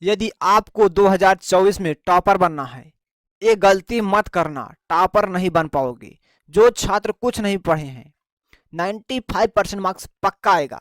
यदि आपको 2024 में टॉपर बनना है, ये गलती मत करना, टॉपर नहीं बन पाओगे। जो छात्र कुछ नहीं पढ़े हैं, 95% मार्क्स पक्का आएगा।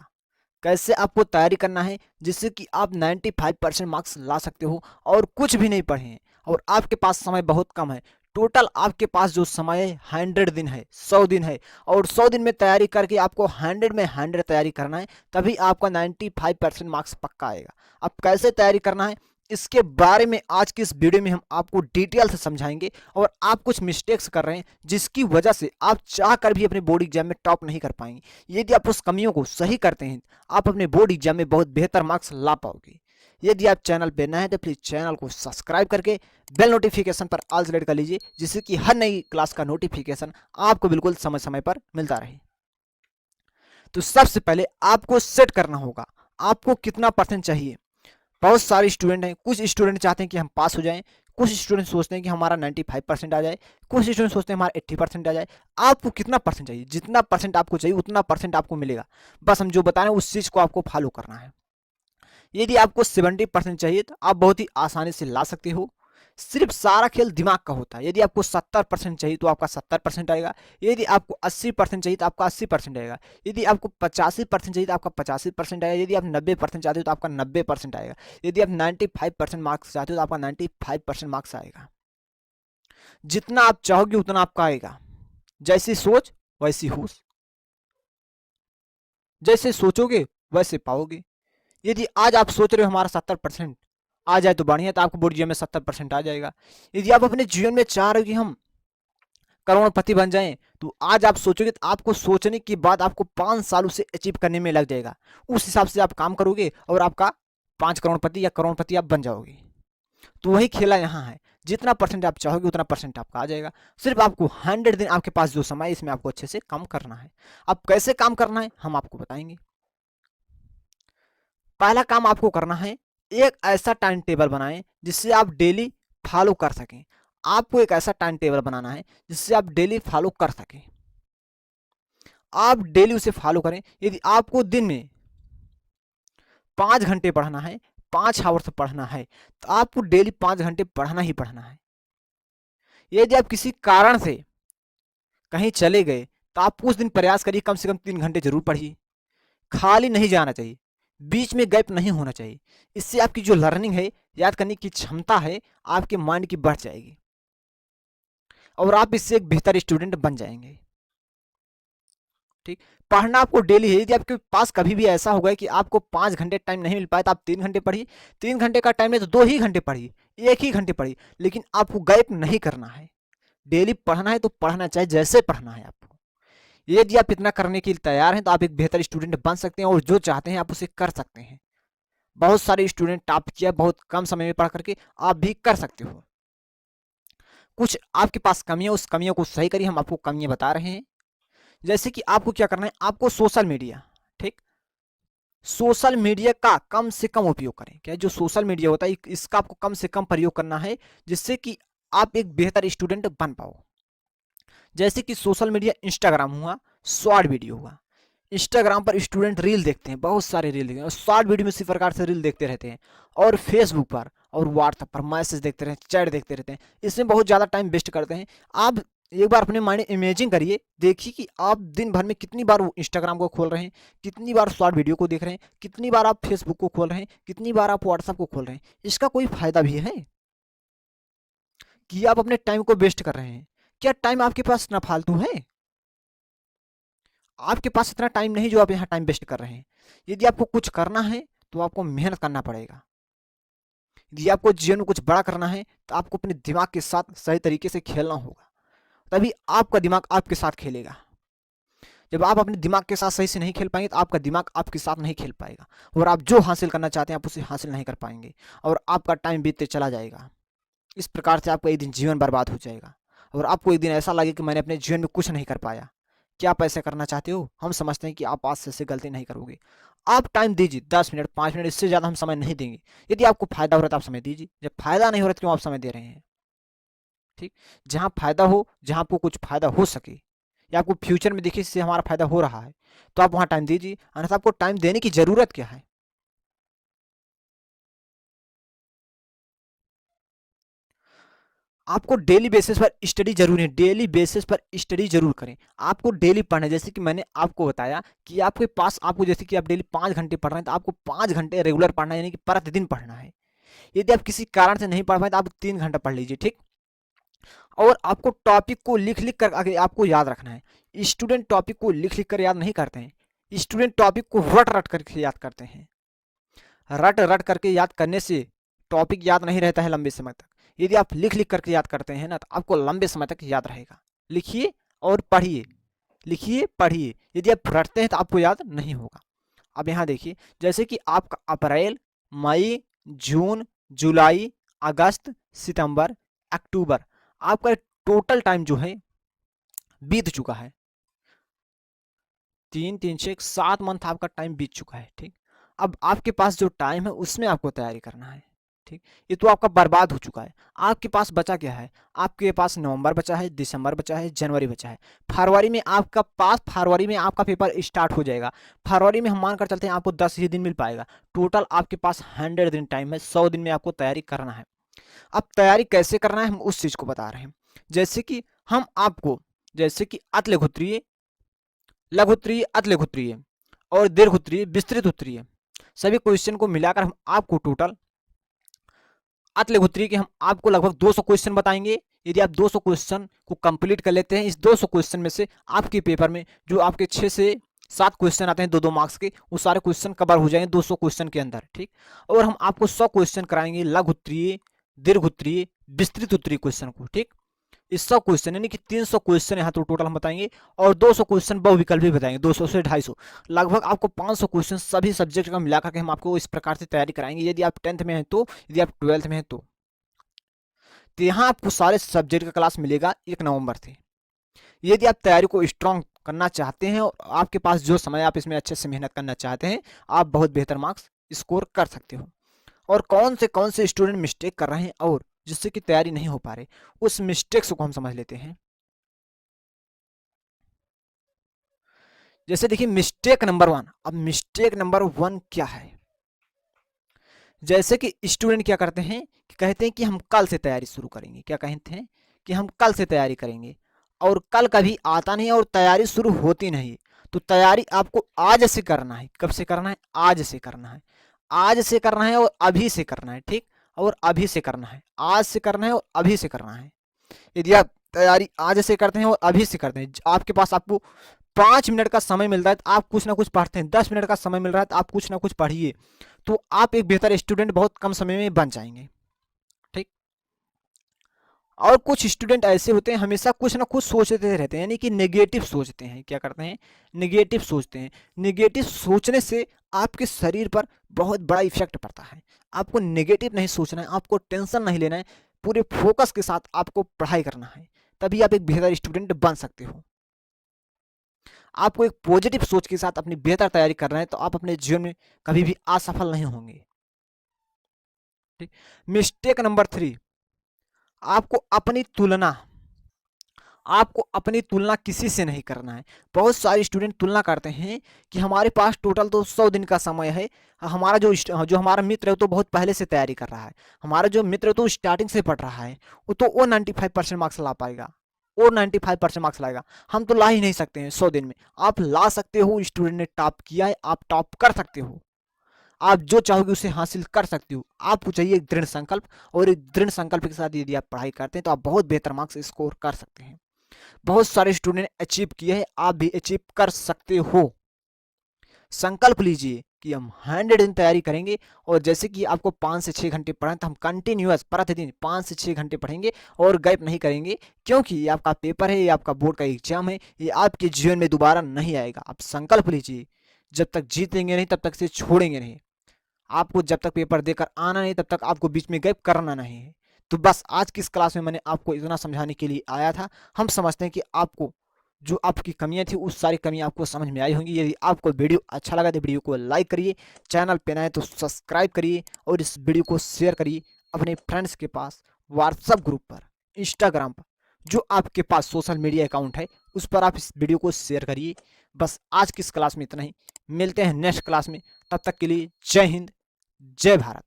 कैसे आपको तैयारी करना है जिससे कि आप 95% मार्क्स ला सकते हो और कुछ भी नहीं पढ़े हैं और आपके पास समय बहुत कम है। टोटल आपके पास जो समय है 100 दिन है, 100 दिन है और 100 दिन में तैयारी करके आपको 100 में 100 तैयारी करना है, तभी आपका 95% मार्क्स पक्का आएगा। अब कैसे तैयारी करना है इसके बारे में आज की इस वीडियो में हम आपको डिटेल से समझाएंगे। और आप कुछ मिस्टेक्स कर रहे हैं जिसकी वजह से आप चाह कर भी अपने बोर्ड एग्जाम में टॉप नहीं कर पाएंगे। यदि आप उस कमियों को सही करते हैं आप अपने बोर्ड एग्जाम में बहुत बेहतर मार्क्स ला पाओगे। यदि आप चैनल पर नए हैं तो प्लीज चैनल को सब्सक्राइब करके बेल नोटिफिकेशन पर ऑल सेलेक्ट कर लीजिए, जिससे कि हर नई क्लास का नोटिफिकेशन आपको बिल्कुल समय समय पर मिलता रहे। तो सबसे पहले आपको सेट करना होगा आपको कितना परसेंट चाहिए। बहुत सारे स्टूडेंट हैं, कुछ स्टूडेंट चाहते हैं कि हम पास हो जाएं, कुछ स्टूडेंट सोचते हैं कि हमारा 95% आ जाए, कुछ स्टूडेंट सोचते हैं हमारा 80% आ जाए। आपको कितना परसेंट चाहिए, जितना परसेंट आपको चाहिए उतना परसेंट आपको मिलेगा। बस हम जो बता रहे हैं उस चीज़ को आपको फॉलो करना है। यदि आपको 70% चाहिए तो आप बहुत ही आसानी से ला सकते हो। सिर्फ सारा खेल दिमाग का होता है। यदि आपको 70% चाहिए तो आपका 70% आएगा। यदि आपको 80% चाहिए तो आपका 80% आएगा। यदि आपको 85% चाहिए तो आपका 85% आएगा। यदि आप 90% चाहते हो तो आपका 90% आएगा। यदि आप 95% मार्क्स चाहते हो तो आपका 95% मार्क्स आएगा। जितना आप चाहोगे उतना आपका आएगा। जैसी सोच वैसी होश, जैसे सोचोगे वैसे पाओगे। यदि आज आप सोच रहे हो हमारा 70% आ जाए तो बढ़िया, तो आपको बोर्ड एग्जाम में 70% आ जाएगा। यदि आप अपने जीवन में चाह रहे हो कि हम करोड़पति बन जाएं, तो आज आप सोचोगे तो आपको सोचने के बाद आपको 5 साल उसे अचीव करने में लग जाएगा। उस हिसाब से आप काम करोगे और आपका 5 करोड़पति या करोड़पति आप बन जाओगे। तो वही खेला यहाँ है, जितना परसेंट आप चाहोगे उतना परसेंट आपका आ जाएगा। सिर्फ आपको 100 दिन आपके पास जो समय है इसमें आपको अच्छे से काम करना है। अब कैसे काम करना है हम आपको बताएंगे। पहला काम आपको करना है, एक ऐसा टाइम टेबल बनाएं जिससे आप डेली फॉलो कर सकें। आपको एक ऐसा टाइम टेबल बनाना है जिससे आप डेली फॉलो कर सकें। आप डेली उसे फॉलो करें। यदि आपको दिन में 5 घंटे पढ़ना है, 5 आवर्स पढ़ना है, तो आपको डेली 5 घंटे पढ़ना ही पढ़ना है। यदि आप किसी कारण से कहीं चले गए तो आप उस दिन प्रयास करिए कम से कम 3 घंटे जरूर पढ़िए। खाली नहीं जाना चाहिए, बीच में गैप नहीं होना चाहिए। इससे आपकी जो लर्निंग है, याद करने की क्षमता है, आपके माइंड की बढ़ जाएगी और आप इससे एक बेहतर स्टूडेंट बन जाएंगे। ठीक, पढ़ना आपको डेली है। यदि आपके पास कभी भी ऐसा होगा कि आपको 5 घंटे टाइम नहीं मिल पाया तो आप 3 घंटे पढ़िए। 3 घंटे का टाइम है तो 2 ही घंटे पढ़िए, 1 ही घंटे पढ़िए, लेकिन आपको गैप नहीं करना है। डेली पढ़ना है तो पढ़ना चाहिए, जैसे पढ़ना है आपको। यदि आप इतना करने के लिए तैयार हैं तो आप एक बेहतर स्टूडेंट बन सकते हैं और जो चाहते हैं आप उसे कर सकते हैं। बहुत सारे स्टूडेंट टॉप किया बहुत कम समय में पढ़ करके, आप भी कर सकते हो। कुछ आपके पास कमियां, उस कमियों को सही करिए। हम आपको कमियां बता रहे हैं। जैसे कि आपको क्या करना है, आपको सोशल मीडिया, ठीक, सोशल मीडिया का कम से कम उपयोग करें। क्या जो सोशल मीडिया होता है इसका आपको कम से कम प्रयोग करना है, जिससे कि आप एक बेहतर स्टूडेंट बन पाओ। जैसे कि सोशल मीडिया इंस्टाग्राम हुआ, शॉर्ट वीडियो हुआ। इंस्टाग्राम पर स्टूडेंट रील देखते हैं, बहुत सारे रील देखते हैं और शॉर्ट वीडियो में इसी प्रकार से रील देखते रहते हैं। और फेसबुक पर और व्हाट्सएप पर मैसेज देखते रहते हैं, चैट देखते रहते हैं। इसमें बहुत ज़्यादा टाइम वेस्ट करते हैं। आप एक बार अपने माइंड इमेजिन करिए, देखिए कि आप दिन भर में कितनी बार इंस्टाग्राम को खोल रहे हैं, कितनी बार शॉर्ट वीडियो को देख रहे हैं, कितनी बार आप फेसबुक को खोल रहे हैं, कितनी बार आप व्हाट्सएप को खोल रहे हैं। इसका कोई फायदा भी है कि आप अपने टाइम को वेस्ट कर रहे हैं? क्या टाइम आपके पास ना फालतू है? आपके पास इतना टाइम नहीं जो आप यहाँ टाइम वेस्ट कर रहे हैं। यदि आपको कुछ करना है तो आपको मेहनत करना पड़ेगा। यदि आपको जीवन में कुछ बड़ा करना है तो आपको अपने दिमाग के साथ सही तरीके से खेलना होगा, तभी आपका दिमाग आपके साथ खेलेगा। जब आप अपने दिमाग के साथ सही से नहीं खेल पाएंगे तो आपका दिमाग आपके साथ नहीं खेल पाएगा और आप जो हासिल करना चाहते हैं आप उसे हासिल नहीं कर पाएंगे और आपका टाइम बीतते चला जाएगा। इस प्रकार से आपका एक दिन जीवन बर्बाद हो जाएगा और आपको एक दिन ऐसा लगे कि मैंने अपने जीवन में कुछ नहीं कर पाया। क्या आप ऐसा करना चाहते हो? हम समझते हैं कि आप आज से गलती नहीं करोगे। आप टाइम दीजिए, 10 मिनट 5 मिनट, इससे ज़्यादा हम समय नहीं देंगे। यदि आपको फायदा हो रहा है तो आप समय दीजिए, जब फायदा नहीं हो रहा तो क्यों आप समय दे रहे हैं? ठीक, जहाँ फायदा हो, जहाँ आपको कुछ फायदा हो सके या आपको फ्यूचर में देखिए इससे हमारा फायदा हो रहा है तो आप वहाँ टाइम दीजिए, अन्यथा आपको टाइम देने की ज़रूरत क्या है? आपको डेली बेसिस पर स्टडी जरूर है, डेली बेसिस पर स्टडी जरूर करें। आपको डेली पढ़ना है, जैसे कि मैंने आपको बताया कि आपके पास आपको जैसे कि आप डेली 5 घंटे पढ़ रहे हैं तो आपको 5 घंटे रेगुलर पढ़ना है, यानी कि प्रतिदिन पढ़ना है। यदि आप किसी कारण से नहीं पढ़ पाए तो आप 3 घंटा पढ़ लीजिए, ठीक। और आपको टॉपिक को लिख लिख कर आगे आपको याद रखना है। स्टूडेंट टॉपिक को लिख लिख कर याद नहीं करते हैं, स्टूडेंट टॉपिक को रट रट करके याद करते हैं। रट रट करके याद करने से टॉपिक याद नहीं रहता है लंबे समय तक। यदि आप लिख लिख करके याद करते हैं ना तो आपको लंबे समय तक याद रहेगा। लिखिए और पढ़िए, लिखिए पढ़िए। यदि आप रटते हैं तो आपको याद नहीं होगा। अब यहाँ देखिए, जैसे कि आपका अप्रैल, मई, जून, जुलाई, अगस्त, सितंबर, अक्टूबर, आपका टोटल टाइम जो है बीत चुका है। 3 3 6 7 मंथ आपका टाइम बीत चुका है, ठीक। अब आपके पास जो टाइम है उसमें आपको तैयारी करना है, ठीक। ये तो आपका बर्बाद हो चुका है। आपके पास बचा क्या है? आपके पास नवंबर बचा है, दिसंबर बचा है, जनवरी बचा है। फरवरी में आपका पेपर स्टार्ट हो जाएगा। फरवरी में हम मानकर चलते हैं आपको 10 ही दिन मिल पाएगा। टोटल आपके पास 100 दिन टाइम है, 100 दिन में आपको तैयारी करना है। अब तैयारी कैसे करना है हम उस चीज को बता रहे हैं। जैसे कि हम आपको, जैसे कि अतलघुत्रीय, लघुत्रीय, अतलघुत्रीय और दीर्घोत्तरीय, विस्तृत उत्तरीय, सभी क्वेश्चन को मिलाकर हम आपको टोटल अतलघुत्तरीय के हम आपको लगभग 200 क्वेश्चन बताएंगे। यदि आप 200 क्वेश्चन को कंप्लीट कर लेते हैं, इस 200 क्वेश्चन में से आपके पेपर में जो आपके 6 से 7 क्वेश्चन आते हैं 2-2 मार्क्स के, वो सारे क्वेश्चन कवर हो जाएंगे 200 क्वेश्चन के अंदर, ठीक। और हम आपको 100 क्वेश्चन कराएंगे लघुत्तरीय, दीर्घोत्तरीय, विस्तृत उत्तरीय क्वेश्चन को, ठीक। इस 100 क्वेश्चन यानी कि 300 क्वेश्चन यहाँ तो टोटल हम बताएंगे, और 200 क्वेश्चन बहुविकल्प भी बताएंगे, 200 से 250, लगभग आपको 500 क्वेश्चन सभी सब्जेक्ट का मिलाकर के हम आपको इस प्रकार से तैयारी कराएंगे। यदि आप 10th में हैं तो, यदि आप 12th में हैं तो यहाँ आपको सारे सब्जेक्ट का क्लास मिलेगा 1 नवंबर से। यदि आप तैयारी को स्ट्रॉन्ग करना चाहते हैं और आपके पास जो समय आप इसमें अच्छे से मेहनत करना चाहते हैं, आप बहुत बेहतर मार्क्स स्कोर कर सकते हो। और कौन से स्टूडेंट मिस्टेक कर रहे हैं और जिससे कि तैयारी नहीं हो पा रही, उस मिस्टेक्स को हम समझ लेते हैं। जैसे देखिए मिस्टेक नंबर 1। अब मिस्टेक नंबर 1 क्या है? जैसे कि स्टूडेंट क्या करते हैं कि कहते हैं कि हम कल से तैयारी शुरू करेंगे। क्या कहते हैं कि हम कल से तैयारी करेंगे, और कल कभी आता नहीं और तैयारी शुरू होती नहीं। तो तैयारी आपको आज से करना है। कब से करना है? आज से करना है। आज से करना है और अभी से करना है, ठीक। और अभी से करना है, आज से करना है और अभी से करना है। यदि आप तैयारी आज से करते हैं और अभी से करते हैं, आपके पास आपको 5 मिनट का समय मिल रहा है तो आप कुछ ना कुछ पढ़ते हैं, 10 मिनट का समय मिल रहा है तो आप कुछ ना कुछ पढ़िए, तो आप एक बेहतर स्टूडेंट बहुत कम समय में बन जाएंगे, ठीक। और कुछ स्टूडेंट ऐसे होते हैं हमेशा कुछ ना कुछ सोचते रहते हैं, यानी कि नेगेटिव सोचते हैं। क्या करते हैं? नेगेटिव सोचते हैं। नेगेटिव सोचने से आपके शरीर पर बहुत बड़ा इफेक्ट पड़ता है। आपको नेगेटिव नहीं सोचना है, आपको टेंशन नहीं लेना है, पूरे फोकस के साथ आपको पढ़ाई करना है, तभी आप एक बेहतर स्टूडेंट बन सकते हो। आपको एक पॉजिटिव सोच के साथ अपनी बेहतर तैयारी कर रहे हैं तो आप अपने जीवन में कभी भी असफल नहीं होंगे, ठीक। मिस्टेक नंबर 3, आपको अपनी तुलना किसी से नहीं करना है। बहुत सारे स्टूडेंट तुलना करते हैं कि हमारे पास टोटल तो 100 दिन का समय है, हमारा जो हमारा मित्र है तो बहुत पहले से तैयारी कर रहा है, हमारा जो मित्र है तो स्टार्टिंग से पढ़ रहा है, वो 95% मार्क्स ला पाएगा, वो 95% मार्क्स लाएगा, हम तो ला ही नहीं सकते हैं 100 दिन में। आप ला सकते हो, स्टूडेंट ने टॉप किया है, आप टॉप कर सकते हो, आप जो चाहोगे उसे हासिल कर सकते हो। आपको चाहिए एक दृढ़ संकल्प, और एक दृढ़ संकल्प के साथ यदि आप पढ़ाई करते हैं तो आप बहुत बेहतर मार्क्स स्कोर कर सकते हैं। बहुत सारे स्टूडेंट ने अचीव किया है, आप भी अचीव कर सकते हो। संकल्प लीजिए कि हम 100 दिन तैयारी करेंगे, और जैसे कि आपको 5 से 6 घंटे पढ़ें तो हम कंटिन्यूअस प्रतिदिन 5 से 6 घंटे पढ़ेंगे और गैप नहीं करेंगे, क्योंकि ये आपका पेपर है, ये आपका बोर्ड का एग्जाम है, ये आपके जीवन में दोबारा नहीं आएगा। आप संकल्प लीजिए, जब तक जीतेंगे नहीं तब तक से छोड़ेंगे नहीं। आपको जब तक पेपर देकर आना नहीं तब तक आपको बीच में गैप करना नहीं है। तो बस आज की इस क्लास में मैंने आपको इतना समझाने के लिए आया था। हम समझते हैं कि आपको जो आपकी कमियां थी उस सारी कमियां आपको समझ में आई होंगी। यदि आपको वीडियो अच्छा लगा तो वीडियो को लाइक करिए, चैनल पे नए तो सब्सक्राइब करिए, और इस वीडियो को शेयर करिए अपने फ्रेंड्स के पास, व्हाट्सएप ग्रुप पर, इंस्टाग्राम पर, जो आपके पास सोशल मीडिया अकाउंट है उस पर आप इस वीडियो को शेयर करिए। बस आज की इस क्लास में इतना ही, मिलते हैं नेक्स्ट क्लास में, तब तक के लिए जय हिंद, जय भारत।